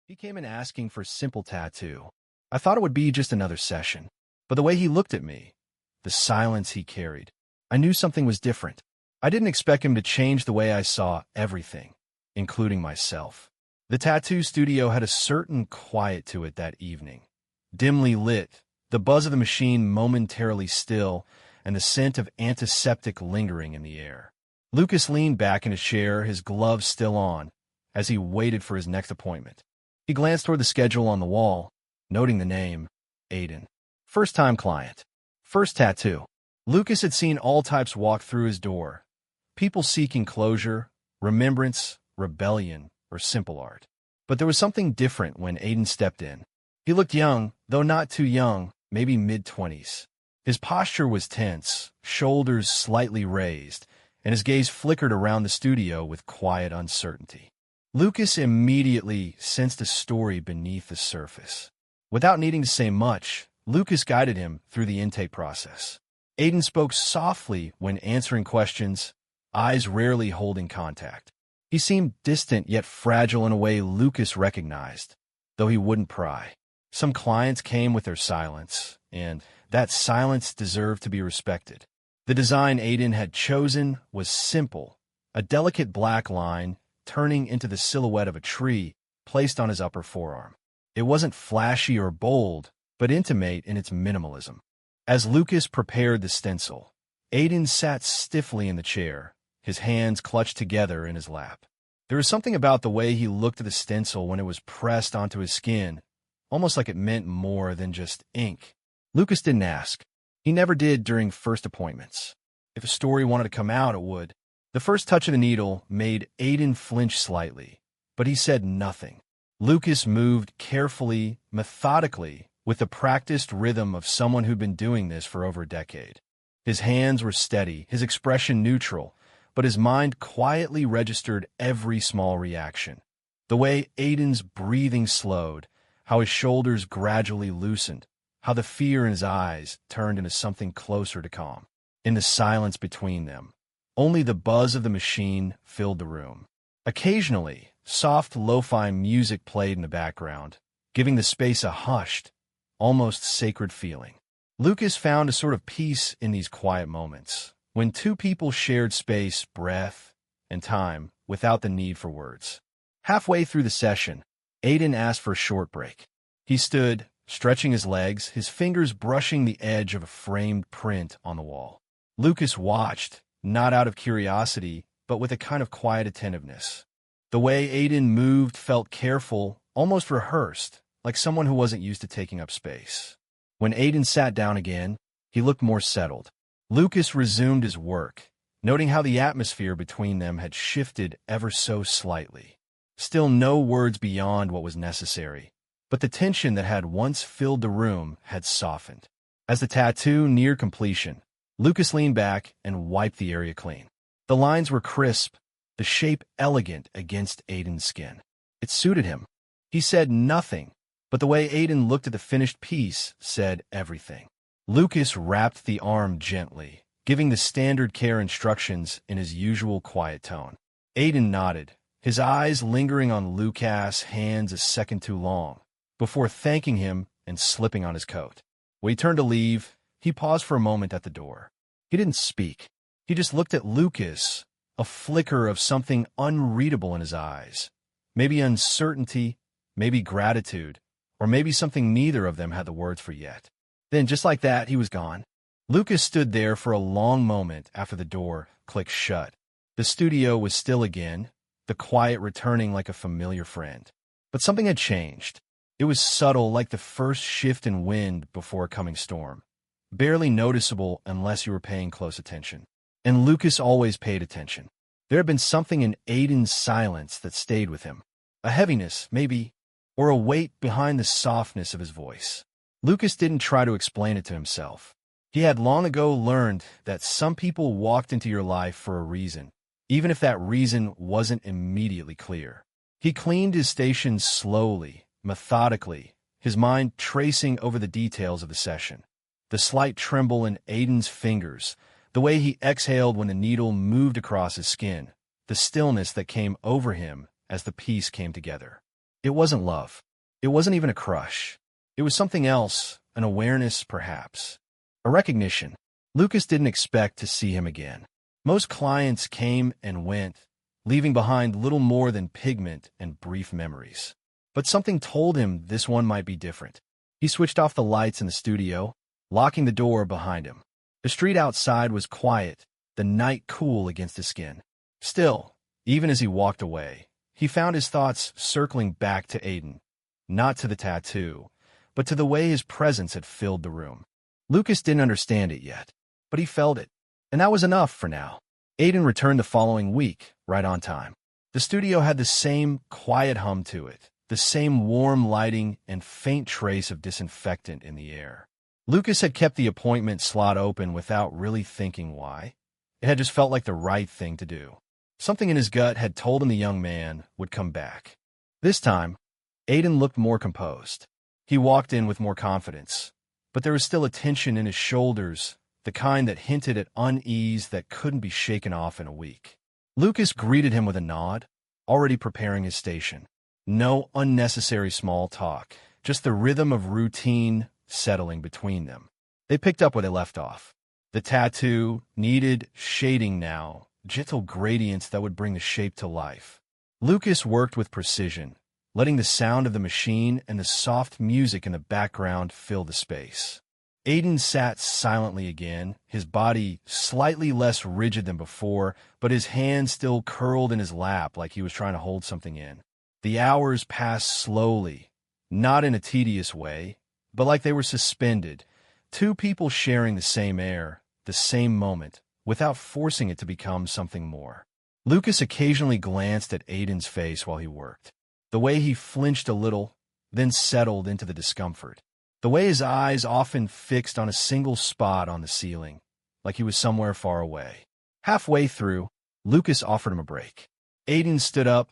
He came in asking for a simple tattoo. I thought it would be just another session. But the way he looked at me, the silence he carried, I knew something was different. I didn't expect him to change the way I saw everything, including myself. The tattoo studio had a certain quiet to it that evening. Dimly lit, the buzz of the machine momentarily still, and the scent of antiseptic lingering in the air. Lucas leaned back in his chair, his gloves still on, as he waited for his next appointment. He glanced toward the schedule on the wall, noting the name, Aiden. First-time client. First tattoo. Lucas had seen all types walk through his door. People seeking closure, remembrance, rebellion, or simple art. But there was something different when Aiden stepped in. He looked young, though not too young, maybe mid-20s. His posture was tense, shoulders slightly raised, and his gaze flickered around the studio with quiet uncertainty. Lucas immediately sensed a story beneath the surface. Without needing to say much, Lucas guided him through the intake process. Aiden spoke softly when answering questions, eyes rarely holding contact. He seemed distant yet fragile in a way Lucas recognized, though he wouldn't pry. Some clients came with their silence, and that silence deserved to be respected. The design Aiden had chosen was simple, a delicate black line turning into the silhouette of a tree placed on his upper forearm. It wasn't flashy or bold, but intimate in its minimalism. As Lucas prepared the stencil, Aiden sat stiffly in the chair, his hands clutched together in his lap. There was something about the way he looked at the stencil when it was pressed onto his skin, almost like it meant more than just ink. Lucas didn't ask. He never did during first appointments. If a story wanted to come out, it would. The first touch of the needle made Aiden flinch slightly, but he said nothing. Lucas moved carefully, methodically, with the practiced rhythm of someone who'd been doing this for over a decade. His hands were steady, his expression neutral, but his mind quietly registered every small reaction. The way Aiden's breathing slowed, how his shoulders gradually loosened, how the fear in his eyes turned into something closer to calm. In the silence between them, only the buzz of the machine filled the room. Occasionally, soft lo-fi music played in the background, giving the space a hushed, almost sacred feeling. Lucas found a sort of peace in these quiet moments, when two people shared space, breath, and time without the need for words. Halfway through the session, Aiden asked for a short break. He stood, stretching his legs, his fingers brushing the edge of a framed print on the wall. Lucas watched, not out of curiosity, but with a kind of quiet attentiveness. The way Aiden moved felt careful, almost rehearsed, like someone who wasn't used to taking up space. When Aiden sat down again, he looked more settled. Lucas resumed his work, noting how the atmosphere between them had shifted ever so slightly. Still no words beyond what was necessary, but the tension that had once filled the room had softened. As the tattoo neared completion, Lucas leaned back and wiped the area clean. The lines were crisp, the shape elegant against Aiden's skin. It suited him. He said nothing, but the way Aiden looked at the finished piece said everything. Lucas wrapped the arm gently, giving the standard care instructions in his usual quiet tone. Aiden nodded, his eyes lingering on Lucas' hands a second too long, before thanking him and slipping on his coat. When he turned to leave, he paused for a moment at the door. He didn't speak. He just looked at Lucas, a flicker of something unreadable in his eyes. Maybe uncertainty, maybe gratitude, or maybe something neither of them had the words for yet. Then, just like that, he was gone. Lucas stood there for a long moment after the door clicked shut. The studio was still again, the quiet returning like a familiar friend. But something had changed. It was subtle, like the first shift in wind before a coming storm. Barely noticeable unless you were paying close attention. And Lucas always paid attention. There had been something in Aiden's silence that stayed with him. A heaviness, maybe, or a weight behind the softness of his voice. Lucas didn't try to explain it to himself. He had long ago learned that some people walked into your life for a reason, even if that reason wasn't immediately clear. He cleaned his station slowly, methodically, his mind tracing over the details of the session. The slight tremble in Aiden's fingers, the way he exhaled when the needle moved across his skin, the stillness that came over him as the piece came together. It wasn't love. It wasn't even a crush. It was something else, an awareness, perhaps. A recognition. Lucas didn't expect to see him again. Most clients came and went, leaving behind little more than pigment and brief memories. But something told him this one might be different. He switched off the lights in the studio, locking the door behind him. The street outside was quiet, the night cool against his skin. Still, even as he walked away, he found his thoughts circling back to Aiden, not to the tattoo, but to the way his presence had filled the room. Lucas didn't understand it yet, but he felt it, and that was enough for now. Aiden returned the following week, right on time. The studio had the same quiet hum to it, the same warm lighting and faint trace of disinfectant in the air. Lucas had kept the appointment slot open without really thinking why. It had just felt like the right thing to do. Something in his gut had told him the young man would come back. This time, Aiden looked more composed. He walked in with more confidence, but there was still a tension in his shoulders, the kind that hinted at unease that couldn't be shaken off in a week. Lucas greeted him with a nod, already preparing his station. No unnecessary small talk, just the rhythm of routine settling between them. They picked up where they left off. The tattoo needed shading now, gentle gradients that would bring the shape to life. Lucas worked with precision, letting the sound of the machine and the soft music in the background fill the space. Aiden sat silently again, his body slightly less rigid than before, but his hand still curled in his lap like he was trying to hold something in. The hours passed slowly, not in a tedious way, but like they were suspended, two people sharing the same air, the same moment, without forcing it to become something more. Lucas occasionally glanced at Aiden's face while he worked. The way he flinched a little, then settled into the discomfort. The way his eyes often fixed on a single spot on the ceiling, like he was somewhere far away. Halfway through, Lucas offered him a break. Aiden stood up,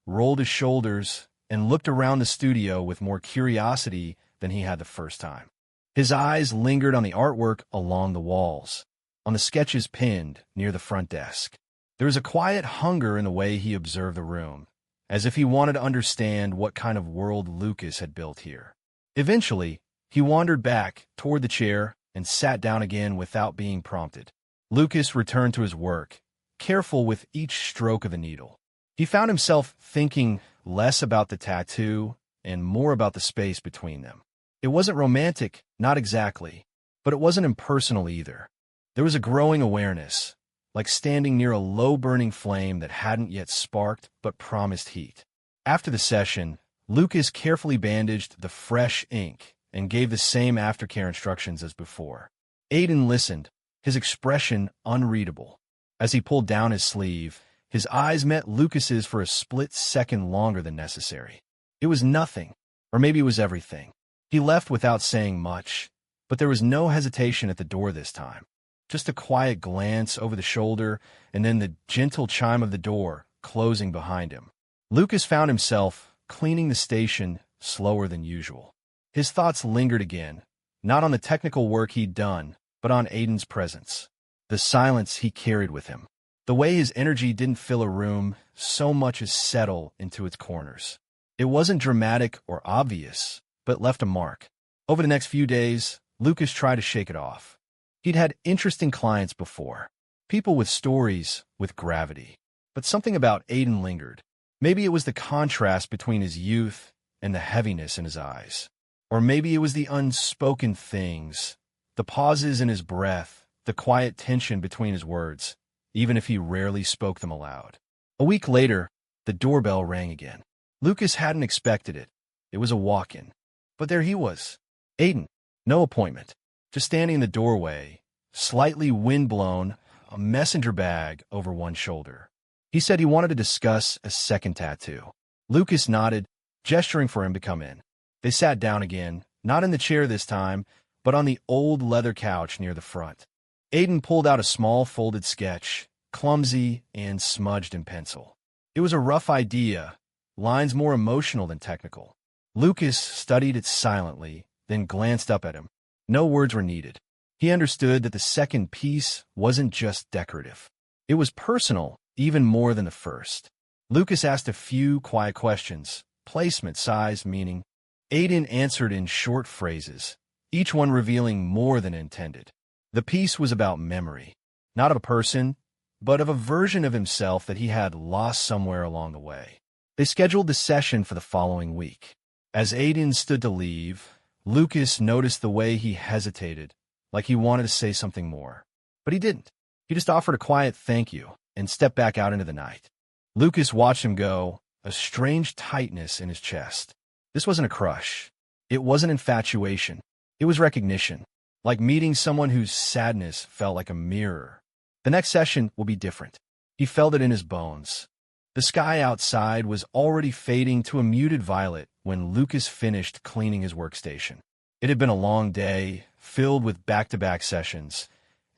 rolled his shoulders, and looked around the studio with more curiosity than he had the first time. His eyes lingered on the artwork along the walls, on the sketches pinned near the front desk. There was a quiet hunger in the way he observed the room, as if he wanted to understand what kind of world Lucas had built here. Eventually, he wandered back toward the chair and sat down again without being prompted. Lucas returned to his work, careful with each stroke of the needle. He found himself thinking less about the tattoo and more about the space between them. It wasn't romantic, not exactly, but it wasn't impersonal either. There was a growing awareness, like standing near a low-burning flame that hadn't yet sparked but promised heat. After the session, Lucas carefully bandaged the fresh ink and gave the same aftercare instructions as before. Aiden listened, his expression unreadable. As he pulled down his sleeve, his eyes met Lucas's for a split second longer than necessary. It was nothing, or maybe it was everything. He left without saying much, but there was no hesitation at the door this time. Just a quiet glance over the shoulder, and then the gentle chime of the door closing behind him. Lucas found himself cleaning the station slower than usual. His thoughts lingered again, not on the technical work he'd done, but on Aiden's presence. The silence he carried with him. The way his energy didn't fill a room so much as settle into its corners. It wasn't dramatic or obvious, but left a mark. Over the next few days, Lucas tried to shake it off. He'd had interesting clients before, people with stories, with gravity. But something about Aiden lingered. Maybe it was the contrast between his youth and the heaviness in his eyes. Or maybe it was the unspoken things, the pauses in his breath, the quiet tension between his words, even if he rarely spoke them aloud. A week later, the doorbell rang again. Lucas hadn't expected it. It was a walk-in. But there he was. Aiden. No appointment. Just standing in the doorway, slightly windblown, a messenger bag over one shoulder. He said he wanted to discuss a second tattoo. Lucas nodded, gesturing for him to come in. They sat down again, not in the chair this time, but on the old leather couch near the front. Aiden pulled out a small folded sketch, clumsy and smudged in pencil. It was a rough idea, lines more emotional than technical. Lucas studied it silently, then glanced up at him. No words were needed. He understood that the second piece wasn't just decorative. It was personal, even more than the first. Lucas asked a few quiet questions, placement, size, meaning. Aiden answered in short phrases, each one revealing more than intended. The piece was about memory, not of a person, but of a version of himself that he had lost somewhere along the way. They scheduled the session for the following week. As Aiden stood to leave, Lucas noticed the way he hesitated, like he wanted to say something more. But he didn't. He just offered a quiet thank you and stepped back out into the night. Lucas watched him go, a strange tightness in his chest. This wasn't a crush. It wasn't infatuation. It was recognition, like meeting someone whose sadness felt like a mirror. The next session will be different. He felt it in his bones. The sky outside was already fading to a muted violet when Lucas finished cleaning his workstation. It had been a long day, filled with back-to-back sessions,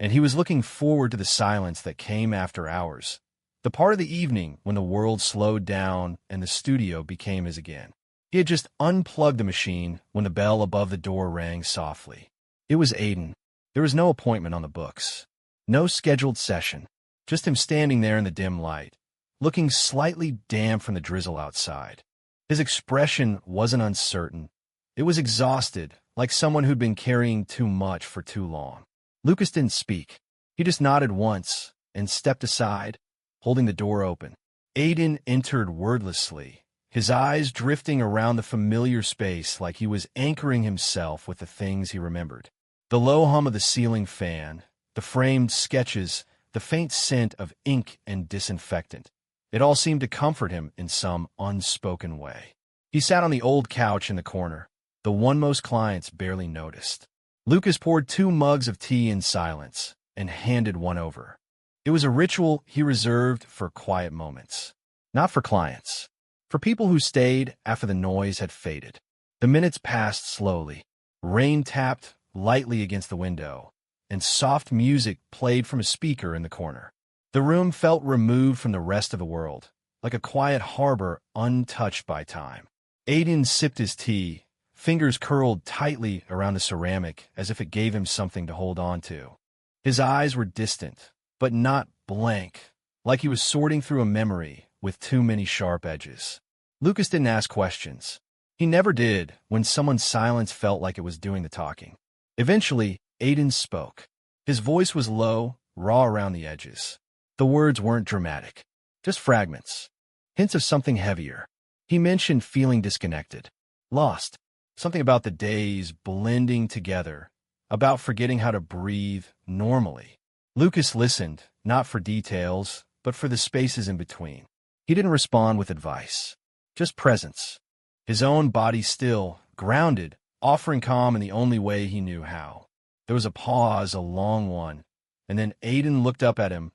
and he was looking forward to the silence that came after hours, the part of the evening when the world slowed down and the studio became his again. He had just unplugged the machine when the bell above the door rang softly. It was Aiden. There was no appointment on the books. No scheduled session. Just him standing there in the dim light, looking slightly damp from the drizzle outside. His expression wasn't uncertain. It was exhausted, like someone who'd been carrying too much for too long. Lucas didn't speak. He just nodded once and stepped aside, holding the door open. Aiden entered wordlessly, his eyes drifting around the familiar space like he was anchoring himself with the things he remembered. The low hum of the ceiling fan, the framed sketches, the faint scent of ink and disinfectant. It all seemed to comfort him in some unspoken way. He sat on the old couch in the corner, the one most clients barely noticed. Lucas poured 2 mugs of tea in silence and handed one over. It was a ritual he reserved for quiet moments. Not for clients. For people who stayed after the noise had faded. The minutes passed slowly. Rain tapped lightly against the window, and soft music played from a speaker in the corner. The room felt removed from the rest of the world, like a quiet harbor untouched by time. Aiden sipped his tea, fingers curled tightly around the ceramic as if it gave him something to hold on to. His eyes were distant, but not blank, like he was sorting through a memory with too many sharp edges. Lucas didn't ask questions. He never did when someone's silence felt like it was doing the talking. Eventually, Aiden spoke. His voice was low, raw around the edges. The words weren't dramatic, just fragments, hints of something heavier. He mentioned feeling disconnected, lost, something about the days blending together, about forgetting how to breathe normally. Lucas listened, not for details, but for the spaces in between. He didn't respond with advice, just presence. His own body still, grounded, offering calm in the only way he knew how. There was a pause, a long one, and then Aiden looked up at him,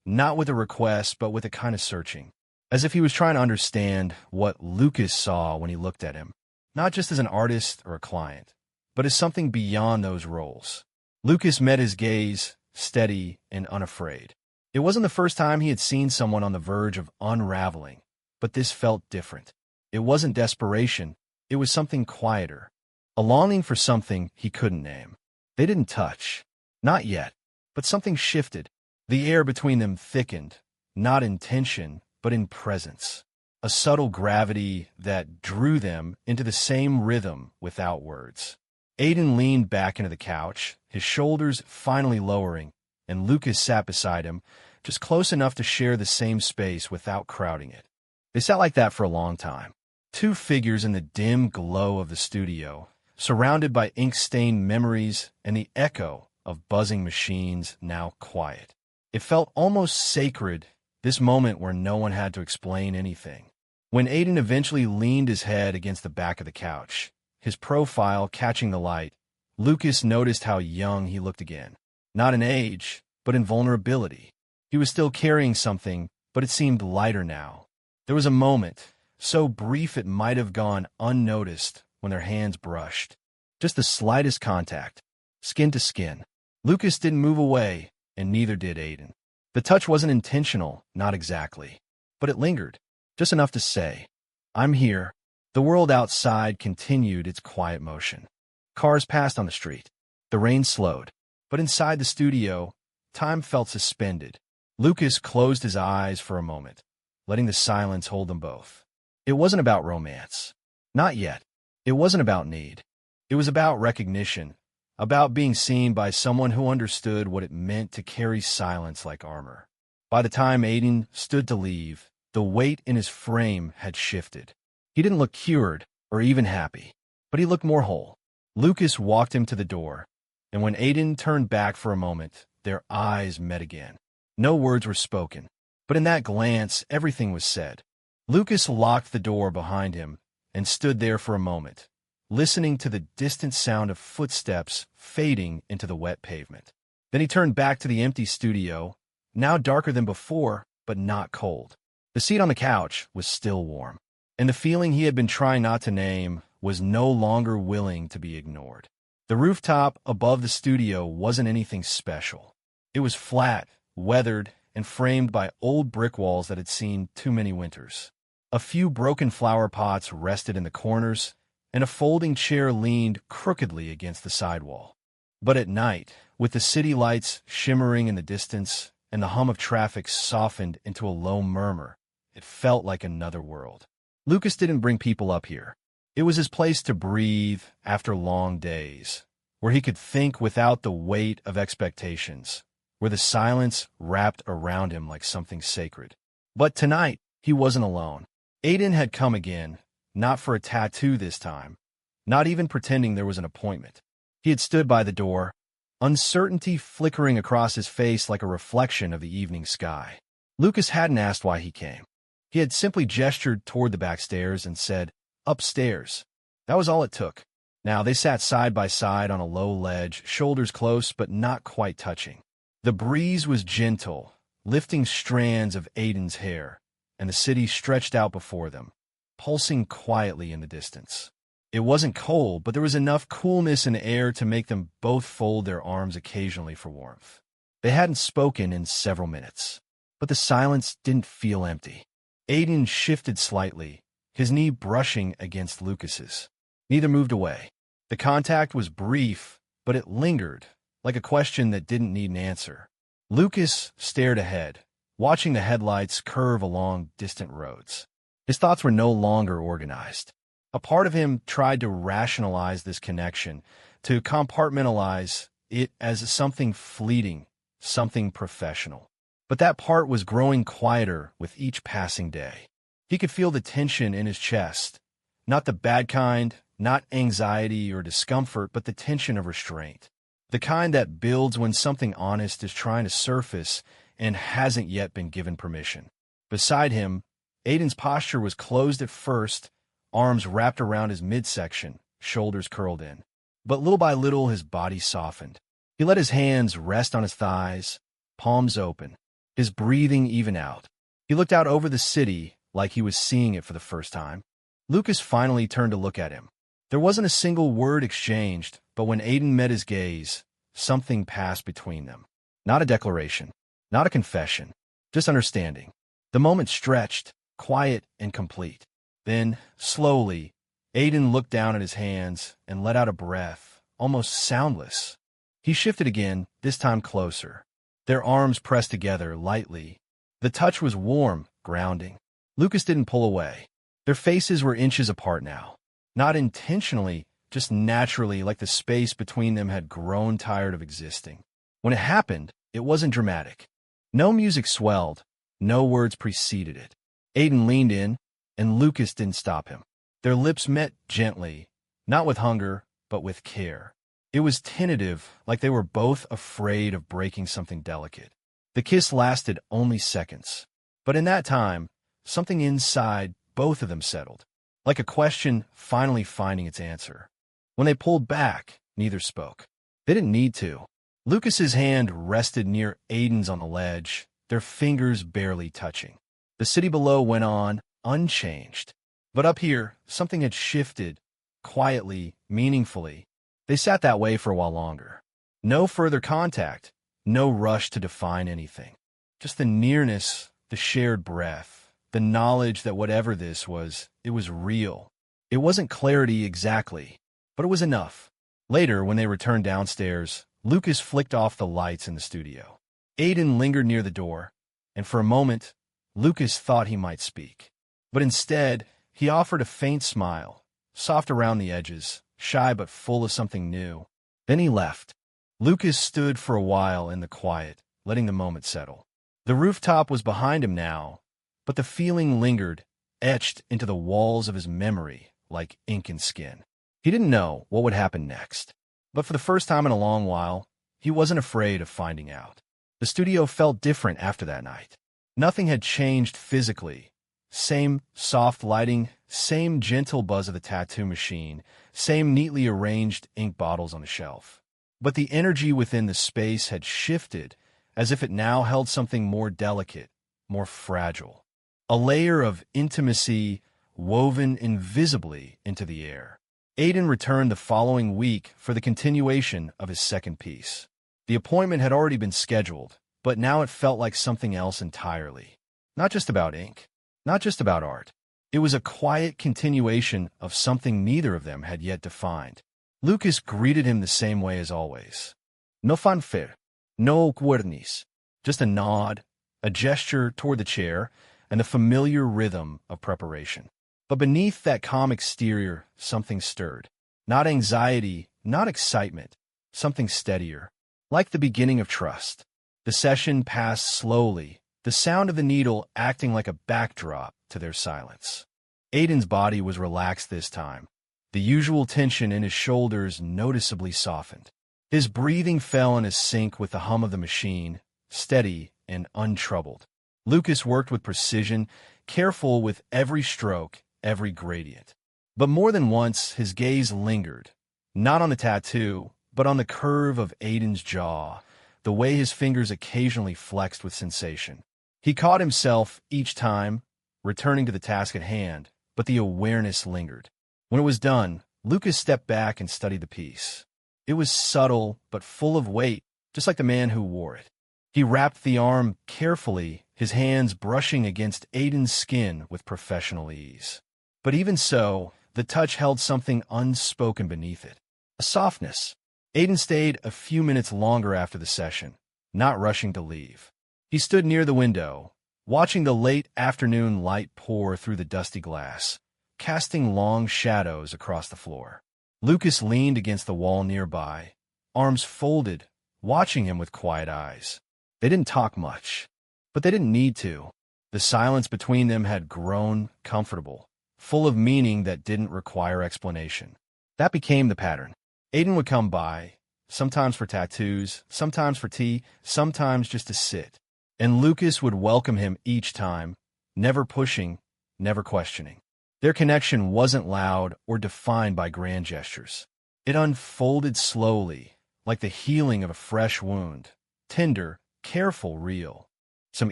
not with a request, but with a kind of searching, as if he was trying to understand what Lucas saw when he looked at him, not just as an artist or a client, but as something beyond those roles. Lucas met his gaze, steady and unafraid. It wasn't the first time he had seen someone on the verge of unraveling, but this felt different. It wasn't desperation, it was something quieter, a longing for something he couldn't name. They didn't touch, not yet, but something shifted. The air between them thickened, not in tension, but in presence. A subtle gravity that drew them into the same rhythm without words. Aiden leaned back into the couch, his shoulders finally lowering, and Lucas sat beside him, just close enough to share the same space without crowding it. They sat like that for a long time. 2 figures in the dim glow of the studio, surrounded by ink-stained memories and the echo of buzzing machines now quiet. It felt almost sacred, this moment where no one had to explain anything. When Aiden eventually leaned his head against the back of the couch, his profile catching the light, Lucas noticed how young he looked again. Not in age, but in vulnerability. He was still carrying something, but it seemed lighter now. There was a moment, so brief it might have gone unnoticed, when their hands brushed. Just the slightest contact, skin to skin. Lucas didn't move away, and neither did Aiden. The touch wasn't intentional, not exactly, but it lingered, just enough to say, "I'm here." The world outside continued its quiet motion. Cars passed on the street. The rain slowed, but inside the studio, time felt suspended. Lucas closed his eyes for a moment, letting the silence hold them both. It wasn't about romance. Not yet. It wasn't about need. It was about recognition, about being seen by someone who understood what it meant to carry silence like armor. By the time Aiden stood to leave, the weight in his frame had shifted. He didn't look cured or even happy, but he looked more whole. Lucas walked him to the door, and when Aiden turned back for a moment, their eyes met again. No words were spoken, but in that glance, everything was said. Lucas locked the door behind him and stood there for a moment, listening to the distant sound of footsteps fading into the wet pavement. Then he turned back to the empty studio, now darker than before, but not cold. The seat on the couch was still warm, and the feeling he had been trying not to name was no longer willing to be ignored. The rooftop above the studio wasn't anything special. It was flat, weathered, and framed by old brick walls that had seen too many winters. A few broken flower pots rested in the corners, and a folding chair leaned crookedly against the sidewall. But at night, with the city lights shimmering in the distance and the hum of traffic softened into a low murmur, it felt like another world. Lucas didn't bring people up here. It was his place to breathe after long days, where he could think without the weight of expectations, where the silence wrapped around him like something sacred. But tonight, he wasn't alone. Aiden had come again, not for a tattoo this time, not even pretending there was an appointment. He had stood by the door, uncertainty flickering across his face like a reflection of the evening sky. Lucas hadn't asked why he came. He had simply gestured toward the back stairs and said, "Upstairs." That was all it took. Now they sat side by side on a low ledge, shoulders close but not quite touching. The breeze was gentle, lifting strands of Aiden's hair, and the city stretched out before them, pulsing quietly in the distance. It wasn't cold, but there was enough coolness in the air to make them both fold their arms occasionally for warmth. They hadn't spoken in several minutes, but the silence didn't feel empty. Aiden shifted slightly, his knee brushing against Lucas's. Neither moved away. The contact was brief, but it lingered, like a question that didn't need an answer. Lucas stared ahead, watching the headlights curve along distant roads. His thoughts were no longer organized. A part of him tried to rationalize this connection, to compartmentalize it as something fleeting, something professional. But that part was growing quieter with each passing day. He could feel the tension in his chest, not the bad kind, not anxiety or discomfort, but the tension of restraint. The kind that builds when something honest is trying to surface and hasn't yet been given permission. Beside him, Aiden's posture was closed at first, arms wrapped around his midsection, shoulders curled in. But little by little, his body softened. He let his hands rest on his thighs, palms open, his breathing even out. He looked out over the city like he was seeing it for the first time. Lucas finally turned to look at him. There wasn't a single word exchanged, but when Aiden met his gaze, something passed between them. Not a declaration, not a confession, just understanding. The moment stretched, quiet and complete. Then, slowly, Aiden looked down at his hands and let out a breath, almost soundless. He shifted again, this time closer. Their arms pressed together lightly. The touch was warm, grounding. Lucas didn't pull away. Their faces were inches apart now. Not intentionally, just naturally, like the space between them had grown tired of existing. When it happened, it wasn't dramatic. No music swelled, no words preceded it. Aiden leaned in, and Lucas didn't stop him. Their lips met gently, not with hunger, but with care. It was tentative, like they were both afraid of breaking something delicate. The kiss lasted only seconds, but in that time, something inside both of them settled, like a question finally finding its answer. When they pulled back, neither spoke. They didn't need to. Lucas's hand rested near Aiden's on the ledge, their fingers barely touching. The city below went on, unchanged. But up here, something had shifted, quietly, meaningfully. They sat that way for a while longer. No further contact, no rush to define anything. Just the nearness, the shared breath, the knowledge that whatever this was, it was real. It wasn't clarity exactly, but it was enough. Later, when they returned downstairs, Lucas flicked off the lights in the studio. Aiden lingered near the door, and for a moment, Lucas thought he might speak. But instead, He offered a faint smile, soft around the edges, shy but full of something new. Then he left. Lucas stood for a while in the quiet, letting the moment settle. The rooftop was behind him now, but the feeling lingered, etched into the walls of his memory like ink and skin. He didn't know what would happen next, but for the first time in a long while, he wasn't afraid of finding out. The studio felt different after that night. Nothing had changed physically. Same soft lighting, same gentle buzz of the tattoo machine, same neatly arranged ink bottles on the shelf. But the energy within the space had shifted, as if it now held something more delicate, more fragile. A layer of intimacy woven invisibly into the air. Aiden returned the following week for the continuation of his second piece. The appointment had already been scheduled, but now it felt like something else entirely. Not just about ink, not just about art. It was a quiet continuation of something neither of them had yet defined. Lucas greeted him the same way as always. No fanfare, no cuernis, just a nod, a gesture toward the chair, and the familiar rhythm of preparation. But beneath that calm exterior, something stirred. Not anxiety, not excitement, something steadier, like the beginning of trust. The session passed slowly, the sound of the needle acting like a backdrop to their silence. Aiden's body was relaxed this time. The usual tension in his shoulders noticeably softened. His breathing fell in a sync with the hum of the machine, steady and untroubled. Lucas worked with precision, careful with every stroke, every gradient. But more than once, his gaze lingered, not on the tattoo, but on the curve of Aiden's jaw, the way his fingers occasionally flexed with sensation. He caught himself each time, returning to the task at hand, but the awareness lingered. When it was done, Lucas stepped back and studied the piece. It was subtle, but full of weight, just like the man who wore it. He wrapped the arm carefully, his hands brushing against Aiden's skin with professional ease. But even so, the touch held something unspoken beneath it. A softness. Aiden stayed a few minutes longer after the session, not rushing to leave. He stood near the window, watching the late afternoon light pour through the dusty glass, casting long shadows across the floor. Lucas leaned against the wall nearby, arms folded, watching him with quiet eyes. They didn't talk much, but they didn't need to. The silence between them had grown comfortable, full of meaning that didn't require explanation. That became the pattern. Aiden would come by, sometimes for tattoos, sometimes for tea, sometimes just to sit. And Lucas would welcome him each time, never pushing, never questioning. Their connection wasn't loud or defined by grand gestures. It unfolded slowly, like the healing of a fresh wound, tender, careful, real. Some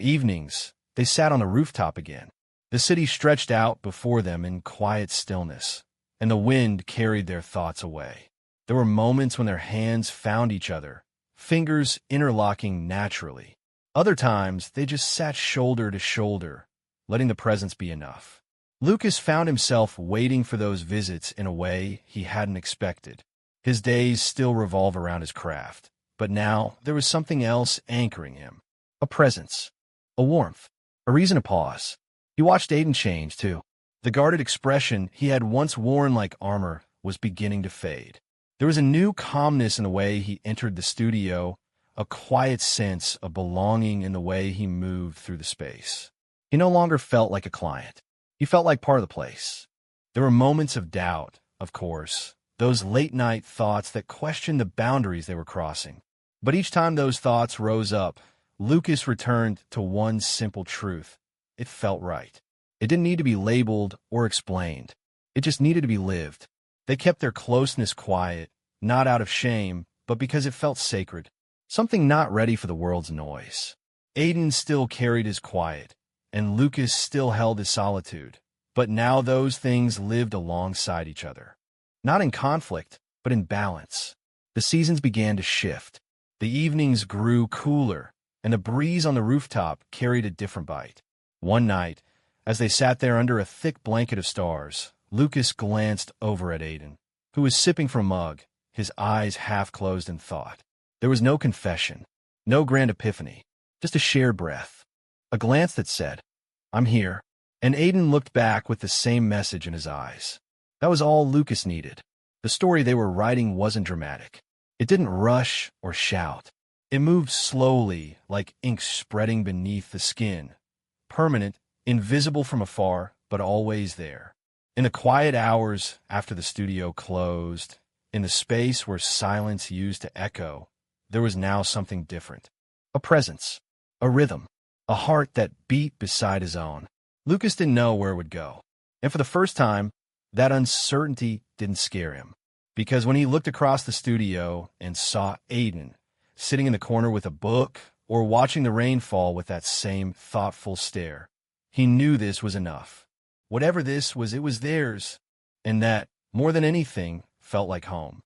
evenings, they sat on the rooftop again. The city stretched out before them in quiet stillness, and the wind carried their thoughts away. There were moments when their hands found each other, fingers interlocking naturally. Other times, they just sat shoulder to shoulder, letting the presence be enough. Lucas found himself waiting for those visits in a way he hadn't expected. His days still revolve around his craft, but now there was something else anchoring him. A presence, a warmth, a reason to pause. He watched Aiden change, too. The guarded expression he had once worn like armor was beginning to fade. There was a new calmness in the way he entered the studio, a quiet sense of belonging in the way he moved through the space. He no longer felt like a client. He felt like part of the place. There were moments of doubt, of course, those late-night thoughts that questioned the boundaries they were crossing. But each time those thoughts rose up, Lucas returned to one simple truth. It felt right. It didn't need to be labeled or explained. It just needed to be lived. They kept their closeness quiet, not out of shame, but because it felt sacred. Something not ready for the world's noise. Aiden still carried his quiet, and Lucas still held his solitude. But now those things lived alongside each other. Not in conflict, but in balance. The seasons began to shift. The evenings grew cooler, and the breeze on the rooftop carried a different bite. One night, as they sat there under a thick blanket of stars, Lucas glanced over at Aiden, who was sipping from a mug, his eyes half closed in thought. There was no confession, no grand epiphany, just a shared breath. A glance that said, "I'm here." And Aiden looked back with the same message in his eyes. That was all Lucas needed. The story they were writing wasn't dramatic. It didn't rush or shout. It moved slowly, like ink spreading beneath the skin. Permanent, invisible from afar, but always there. In the quiet hours after the studio closed, in the space where silence used to echo, there was now something different. A presence, a rhythm, a heart that beat beside his own. Lucas didn't know where it would go. And for the first time, that uncertainty didn't scare him. Because when he looked across the studio and saw Aiden sitting in the corner with a book or watching the rain fall with that same thoughtful stare, he knew this was enough. Whatever this was, it was theirs, and that, more than anything, felt like home.